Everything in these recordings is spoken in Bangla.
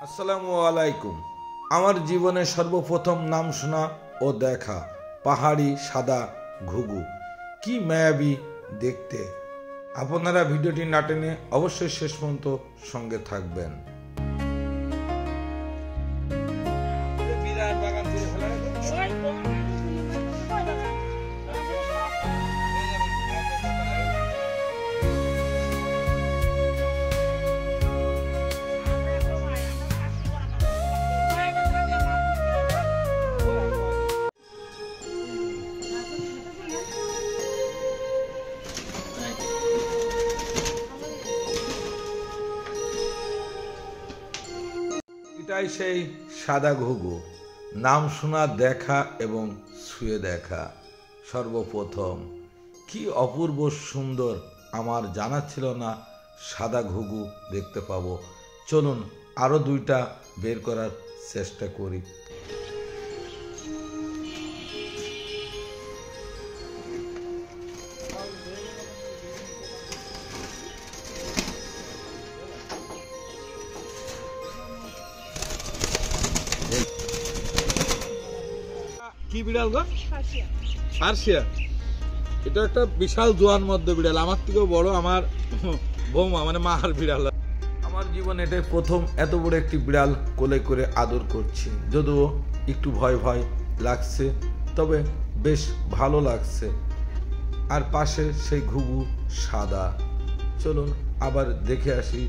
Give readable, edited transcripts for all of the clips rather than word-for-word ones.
আসসালামু আলাইকুম। আমার জীবনে সর্বপ্রথম নাম শোনা ও দেখা পাহাড়ি সাদা ঘুঘু, কি মায়াবী দেখতে। আপনারা ভিডিওটি না টেনে অবশ্যই শেষ পর্যন্ত সঙ্গে থাকবেন। এটাই সেই সাদা ঘুঘু, নাম শোনা দেখা এবং ছুঁয়ে দেখা সর্বপ্রথম। কি অপূর্ব সুন্দর, আমার জানা ছিল না সাদা ঘুঘু দেখতে পাবো। চলুন আরো দুইটা বের করার চেষ্টা করি। কি বিড়াল গো? পার্সিয়া। এটা একটা বিশাল জোয়ান মধ্য বিড়াল, আমার থেকেও বড়, আমার বৌমা মানে মার বিড়াল। আমার জীবনে এটাই প্রথম এত বড় একটি বিড়াল কোলে করে আদর করছি, যদিও একটু ভয় ভয় লাগছে, তবে বেশ ভালো লাগছে। আর পাশে সেই ঘুঘু সাদা। চলুন আবার দেখে আসি।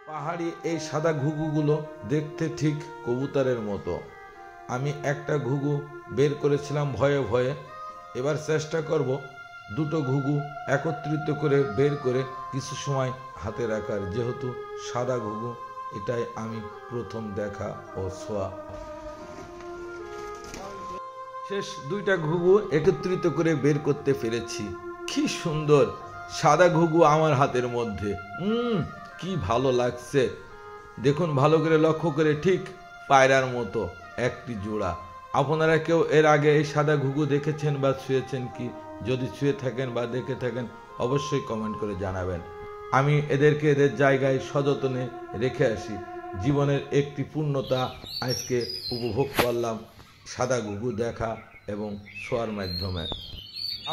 পাহাড়ি এই সাদা ঘুঘুগুলো দেখতে ঠিক কবুতরের মতো। আমি একটা ঘুঘু বের করেছিলাম ভয়ে ভয়ে, এবার চেষ্টা করব দুটো ঘুঘু একত্রিত করে বের করে কিছু সময় হাতে রাখার, যেহেতু সাদা ঘুঘু এটাই আমি প্রথম দেখা ও ছোঁয়া। শেষ দুইটা ঘুঘু একত্রিত করে বের করতে পেরেছি। কি সুন্দর সাদা ঘুঘু আমার হাতের মধ্যে। কি ভালো লাগছে। দেখুন ভালো করে লক্ষ্য করে, ঠিক পায়রার মতো একটি জোড়া। আপনারা কেউ এর আগে এই সাদা ঘুঘু দেখেছেন বা ছুঁয়েছেন কি? যদি ছুঁয়ে থাকেন বা দেখে থাকেন অবশ্যই কমেন্ট করে জানাবেন। আমি এদেরকে এদের জায়গায় সযত্নে রেখে আসি। জীবনের একটি পূর্ণতা আজকে উপভোগ করলাম সাদা ঘুঘু দেখা এবং ছোঁয়ার মাধ্যমে।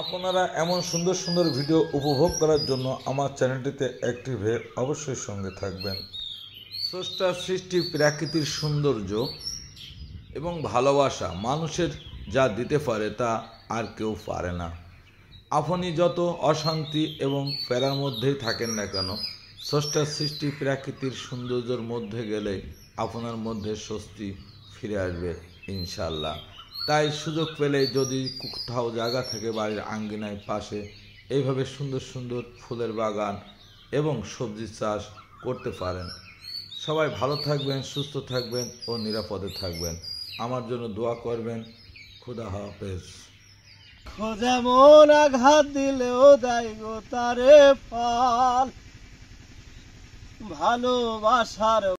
আপনারা এমন সুন্দর সুন্দর ভিডিও উপভোগ করার জন্য আমার চ্যানেলটিতে অ্যাক্টিভ হয়ে অবশ্যই সঙ্গে থাকবেন। স্রষ্টার সৃষ্টি, প্রাকৃতিক সৌন্দর্য এবং ভালোবাসা মানুষের যা দিতে পারে তা আর কেউ পারে না। আপনি যত অশান্তি এবং প্যারার মধ্যেই থাকেন না কেন, স্রষ্টার সৃষ্টি প্রাকৃতিক সৌন্দর্যের মধ্যে গেলে আপনার মধ্যে স্বস্তি ফিরে আসবে ইনশাল্লাহ। তাই সুযোগ পেলে যদি কোথাও জায়গা থাকে বাড়ির আঙ্গিনায় পাশে এইভাবে সুন্দর সুন্দর ফুলের বাগান এবং সবজি চাষ করতে পারেন। সবাই ভালো থাকবেন, সুস্থ থাকবেন ও নিরাপদে থাকবেন। আমার জন্য দোয়া করবেন। খুদা হাফেজ। যেমন আঘাত দিলেও দেয় গো তারে ফল, ভালোবাসার